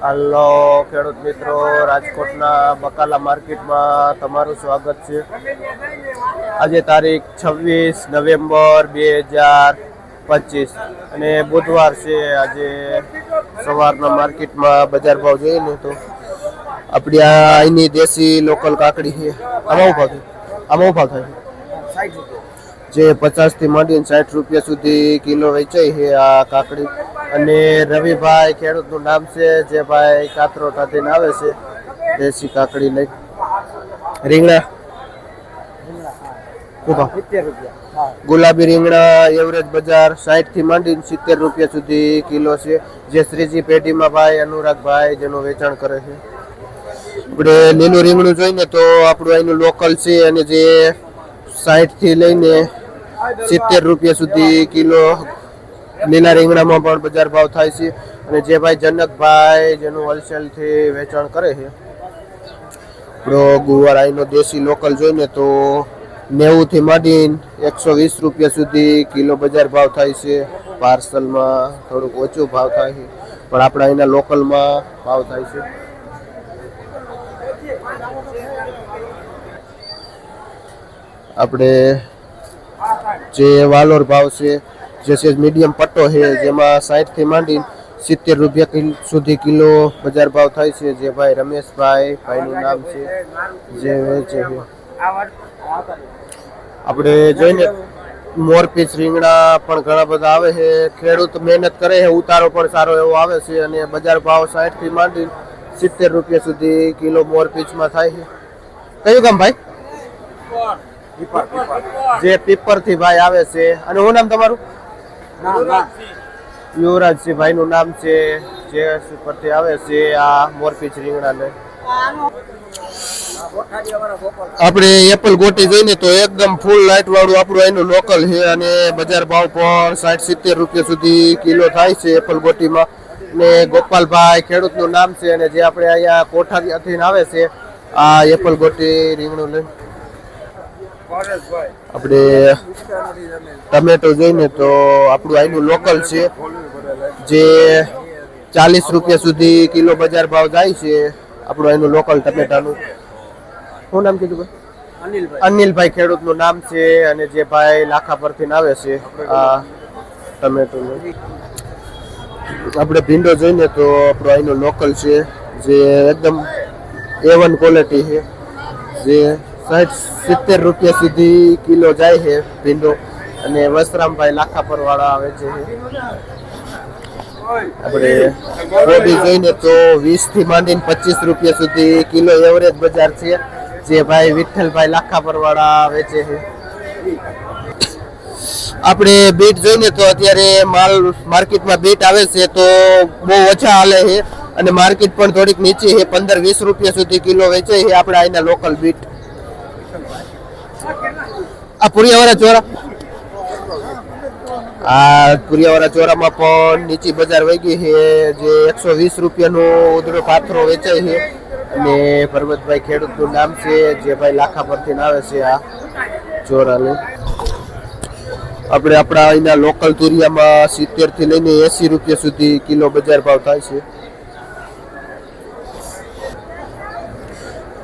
હાલો ખેડૂત મિત્રો, રાજકોટના બકાલા માર્કેટમાં તમારું સ્વાગત છે. આજે તારીખ 26 નવેમ્બર 2025 અને બુધવાર છે. આજે સવારના માર્કેટમાં બજાર ભાવ જોઈએ ને તો આપણી અહીંની દેશી લોકલ કાકડી છે. આમાં ભાવ થાય જે 50 થી માંડીને 60 રૂપિયા સુધી કિલો વેચાય છે આ કાકડી. અને રવિભાઈ ખેડૂતનું નામ છે, જે ભાઈ કાતરો કાઢીને આવે છે દેશી કાકડી લઈ. રીંગણા ગુલાબી રીંગણા એવરેજ બજાર 60 થી માંડીને 70 રૂપિયા સુધી કિલો છે. જે શ્રીજી પેઢીમાં ભાઈ અનુરાગભાઈ જેનું વેચાણ કરે છે. આપણે લીલું રીંગણું જોઈને તો આપણું અહીંનું લોકલ છે અને જે 60 થી લઈને 70 રૂપિયા સુધી કિલો લીલા રીંગણામાં પણ બજાર ભાવ થાય છે. અને જે ભાઈ જનકભાઈ જેનું હોલસેલથી વેચાણ કરે છે. આપણો ગુવાર અહીંનો દેશી લોકલ જોઈને તો 90 થી માંડીને 120 રૂપિયા સુધી કિલો બજાર ભાવ થાય છે. પાર્સલમાં થોડુંક ઓછું ભાવ થાય છે, પણ આપણા અહીંના લોકલમાં ભાવ થાય છે. આપણે જે વાલોર ભાવ છે, જે છે મીડિયમ પટ્ટો છે, જેમાં 60 થી માંડીને 70 રૂપિયા સુધી કિલો બજાર ભાવ થાય છે. જે ભાઈ રમેશભાઈ ભાઈનું નામ છે, જે વેચે છે. આપણે જોઈને મોરપીસ રીંગણા પણ ઘણા બધા આવે છે. ખેડૂત મહેનત કરે છે, ઉતારો પણ સારો એવો આવે છે. અને બજાર ભાવ 60 થી માંડીને 70 રૂપિયા સુધી કિલો મોરપીસમાં થાય છે. કયું ગામ ભાઈ? જે પીપર થી ભાઈ આવે છે. અને શું નામ તમારું? યુવરાજસિંહ ભાઈ નું નામ છે, જે પરથી આવે છે આ મોરપીસ રીંગણા ને. આપણે એપલ ગોટી જોઈને તો એકદમ ફૂલ લાઈટ વાળું આપણું અહીંનું લોકલ છે. અને બજાર ભાવ પણ 60-70 રૂપિયા સુધી કિલો થાય છે એપલ ગોટીમાં. ને ગોપાલભાઈ ખેડૂતનું નામ છે, અને જે આપણે અહીંયા કોઠારીયાથી આવે છે આ એપલ ગોટી રીંગણું લઈને. આપણે ટમેટો જોઈને તો આપણું અહીંનું લોકલ છે, જે 40 રૂપિયા સુધી કિલો બજાર ભાવ જાય છે. આપણું અહીંનું લોકલ ટમેટાનું. શું નામ કીધું ભાઈ? અનિલભાઈ ખેડૂતનું નામ છે. અને જે ભાઈ લાખા પરથી આવે છે આ ટમેટોનું. આપણે ભીંડો જોઈને તો આપણું અહીંનું લોકલ છે, જે એકદમ A1 ક્વોલિટી છે. જે 60-70 રૂપિયા સુધી કિલો જાય છે ભીંડો. અને વસરામભાઈ લાખા પર વાળા આવે છે. આપણે કોબી જોઈને તો 20 થી માંડીને 25 રૂપિયા સુધી કિલો એવરેજ બજાર છે. જે ભાઈ વિઠ્ઠલભાઈ લાખા પર વાળા વેચે છે. આપણે બીટ જોઈને તો અત્યારે માર્કેટમાં બીટ આવે છે તો બહુ ઓછા હાલે છે. અને માર્કેટ પણ થોડીક નીચે છે. 15-20 રૂપિયા સુધી કિલો વેચે છે આપણે અહીંના લોકલ બીટ. આ પુરિયાવાળા ચોરા, આ પુરિયાવાળા ચોરામાં પણ નીચી બજાર વહી ગઈ છે. જે 120 રૂપિયાનો ઉધડો પાથરો વેચાય છે. અને પરબતભાઈ ખેડૂતનું નામ છે, જે ભાઈ લાખા પરથી આવે છે આ ચોરાનું. આપણે આપણા અહીંના લોકલ તુરિયામાં 70 થી લઈને 80 રૂપિયા સુધી કિલો બજાર ભાવ થાય છે.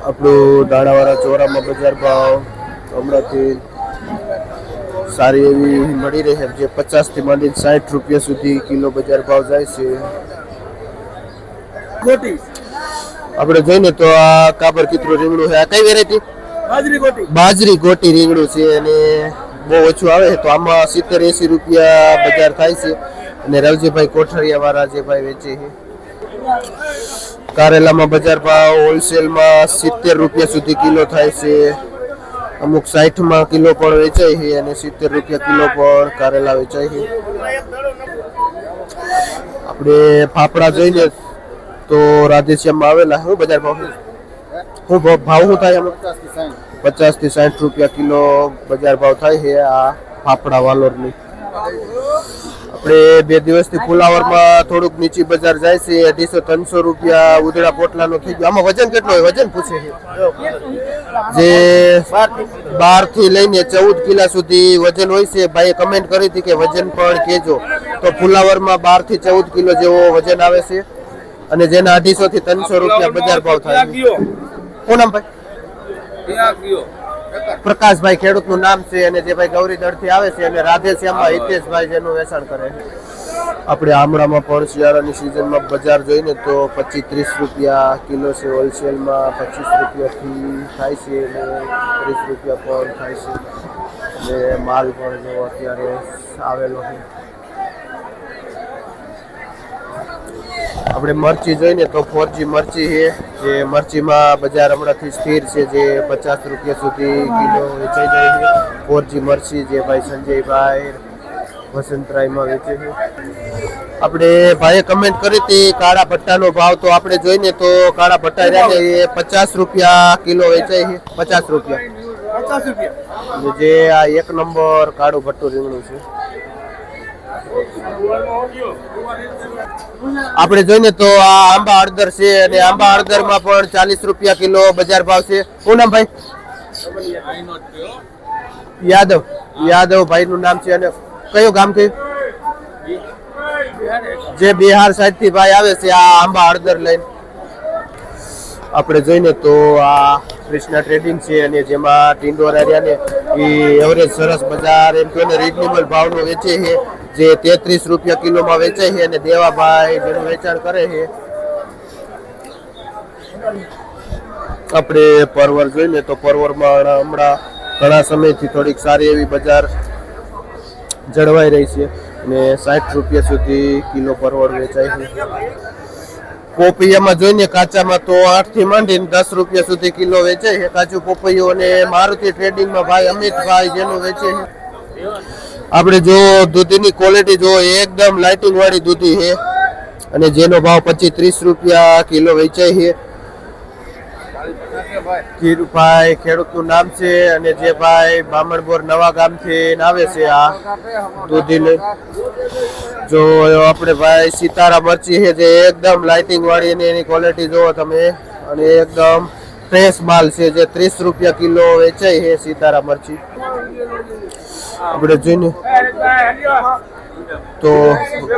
આપણું દાણાવાળા ચોરામાં બજાર ભાવ હમણાંથી સારી એવી મળી રહે છે, જે 50 થી માંડીને 60 રૂપિયા સુધી કિલો બજાર ભાવ જાય છે. આપણે જોઈને તો આ કાબર કીતરું રીંગણું છે. આ કઈ વેરાયટી? બાજરી ગોટી રીંગણું છે. અને બહુ ઓછું આવે છે, તો આમાં 70-80 રૂપિયા બજાર થાય છે. અને રવજીભાઈ કોઠારીયા વાળા જે ભાઈ વેચે છે. કારેલામાં બજાર ભાવ હોલસેલમાં 70 રૂપિયા સુધી કિલો થાય છે. અમુક 60 કિલો પણ વેચાય છે. અને 70 રૂપિયા કિલો પણ કારેલા વેચાય છે. આપણે ફાફડા જોઈને તો રાધેશ્યામમાં આવેલા. શું બજાર ભાવ? શું ભાવ શું થાય? 50 થી 60 રૂપિયા કિલો બજાર ભાવ થાય છે આ ફાફડા વાલોરની. આપણે 2 દિવસથી ફુલાવરમાં થોડુંક નીચી બજાર જાય છે. 250-300 રૂપિયા ઉધડા પોટલાનો થઈ ગયો. આમાં વજન કેટલો હોય? વજન પૂછે છે. જે 12 થી લઈને 14 કિલા સુધી વજન હોય છે. ભાઈએ કમેન્ટ કરી હતી કે વજન પણ કહેજો. તો ફુલાવરમાં 12 થી 14 કિલો જેવો વજન આવે છે. અને જેના 250 થી 300 રૂપિયા બજાર ભાવ થાય છે. શું નામ ભાઈ? પ્રકાશભાઈ ખેડૂતનું નામ છે અને જે ભાઈ ગૌરીદળ થી આવે છે અને રાધેશ્યામમાં હિતેશભાઈ જેનું વેચાણ કરે છે. આપણે આમળામાં પણ શિયાળાની સિઝનમાં બજાર જોઈને તો 25-30 રૂપિયા કિલો છે. હોલસેલમાં 25 રૂપિયાથી થાય છે અને 30 રૂપિયા પણ થાય છે. અને માલ પણ જો અત્યારે આવેલો છે. આપણે મરચી જોઈને તો 4G મરચી છે. જે મરચીમાં બજાર હમણાંથી સ્થિર છે, જે 50 રૂપિયા સુધી કિલો વેચાઈ જાય છે. 4G મરચી જે ભાઈ સંજયભાઈ વસંતરાયમાં વેચે છે. આપણે ભાઈએ કમેન્ટ કરી હતી કાળા ભટ્ટાનો ભાવ, તો આપણે જોઈને તો કાળા ભટ્ટા રહ્યા ને એ 50 રૂપિયા કિલો વેચાય છે. 50 રૂપિયા જે આ 1 નંબર કાળું ભટ્ટું રીંગણું છે. આપણે જોઈને તો આ આંબા હળદર છે અને આંબા હળદર માં પણ 40 રૂપિયા કિલો બજાર ભાવ છે. શું નામ ભાઈ? યાદવ ભાઈ નું નામ છે. અને કયું ગામ કયું? જે બિહાર સાઈડ થી ભાઈ આવે છે આ આંબા હળદર લઈને. આપણે જોઈને તો આ કૃષ્ણા ટ્રેડિંગ છે અને જેમાં ટિંડોરા રહ્યા ને એ એવરેજ સરસ બજાર એમ કે રીઝનેબલ ભાવનો વેચે છે. જે 33 રૂપિયા કિલોમાં વેચાય છે અને દેવાભાઈ જેનું વેચાણ કરે છે. આપણે પરવર જોઈએ તો પરવરમાં હમણાં ઘણા સમયથી થોડીક સારી એવી બજાર જળવાઈ રહી છે અને 60 રૂપિયા સુધી કિલો પરવળ વેચાય છે. પોપૈયામાં જોઈને કાચામાં તો 8 થી માંડીને 10 રૂપિયા સુધી કિલો વેચાય છે કાચું પોપૈયું. અને મારુતિ ટ્રેડિંગમાં ભાઈ અમિતભાઈ જેનું વેચે છે. આપણે જો દૂધીની ક્વોલિટી જો એકદમ લાઇટિંગ વાળી દૂધી છે અને જેનો ભાવ 25-30 રૂપિયા કિલો વેચાય છે. ધીરુભાઈ ખેડૂતનું નામ છે અને જે ભાઈ બામણબોર નવા ગામથી આવે છે આ દૂધી લઈ. જો આપણે ભાઈ સિતારા મરચી છે જે એકદમ લાઇટિંગ વાળી અને એની ક્વોલિટી જોવો તમે અને એકદમ ફ્રેશ માલ છે. જે 30 રૂપિયા કિલો વેચાય છે સિતારા મરચી. આપણે જોઈને તો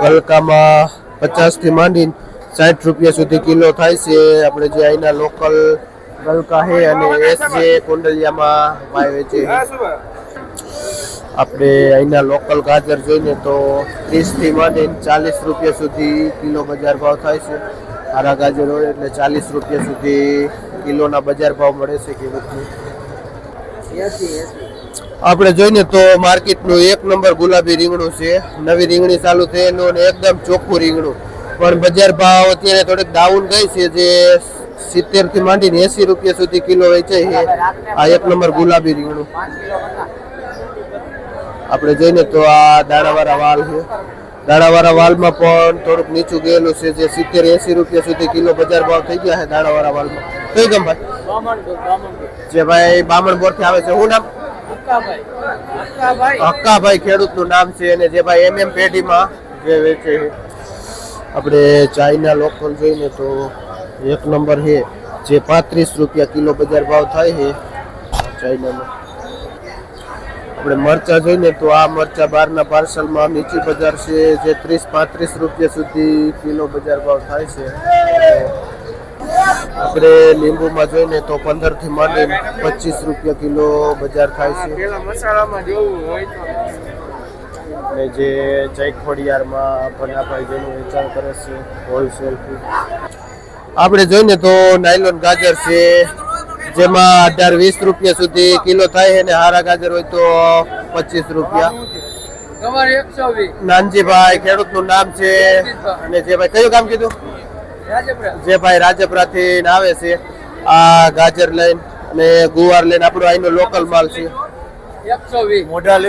ગલકામાં 50 થી માંડીને 60 રૂપિયા સુધી કિલો થાય છે. આપણે જે અહીંના લોકલ ગલકા છે અને SJ કુંડલિયામાં ભાઈ વેચે છે. આપણે અહીંના લોકલ ગાજર જોઈને તો 30 થી માંડીને 40 રૂપિયા સુધી કિલો બજાર ભાવ થાય છે. આરા ગાજર હોય એટલે 40 રૂપિયા સુધી કિલોના બજાર ભાવ મળે છે ખેડૂતને. આપણે જોઈને તો માર્કેટનું 1 નંબર ગુલાબી રીંગણું છે. નવી રીંગણી ચાલુ થયેલું અને એકદમ ચોખ્ખું રીંગણું. પણ બજાર ભાવ અત્યારે થોડીક ડાઉન ગઈ છે. જે 70 થી માંડીને 80 રૂપિયા સુધી કિલો વેચાય છે આ 1 નંબર ગુલાબી રીંગણું. આપણે જોઈને તો આ દાણાવાળા વાલ છે. દાણાવાળા વાલમાં પણ થોડુંક નીચું ગયેલું છે. જે 70-80 રૂપિયા સુધી કિલો બજાર ભાવ થઈ ગયા છે દાણાવાળા વાલમાં. કઈ ગામ ભાઈ? જે ભાઈ બામણબોર થી આવે છે. શું નામ? હક્કાભાઈ ખેડૂતનું નામ છે અને જે ભાઈ MM પેઢીમાં જે વેચે છે. આપણે ચાઇના લોકલ જોઈને તો 1 નંબર છે જે 35 રૂપિયા કિલો બજાર ભાવ થાય છે ચાઇનામાં. આપણે મરચા જોઈને તો આ મરચા બહારના પાર્સલમાં નીચી બજાર છે. જે 30-35 રૂપિયા સુધી કિલો બજાર ભાવ થાય છે. આપણે લીંબુમાં જોઈને તો 15 થી માંડીને 25 રૂપિયા કિલો બજાર થાય છે. અને જે ચૈખોડિયારમાં ભનાભાઈ જેનું વેચાણ કરે છે હોલસેલ. આપણે જોઈને તો નાયલોન ગાજર છે જેમાં 18-20 રૂપિયા સુધી કિલો થાય છે અને હારા ગાજર હોય તો 25 રૂપિયા. નાનજીભાઈ ખેડૂતનું નામ છે અને જે ભાઈ કયું કામ કીધું? જે ભાઈ રાજપરા થી આવે છે આ ગાજર લઈને અને ગુવાર લઈને. આપણો અહીંનો લોકલ માલ છે. 120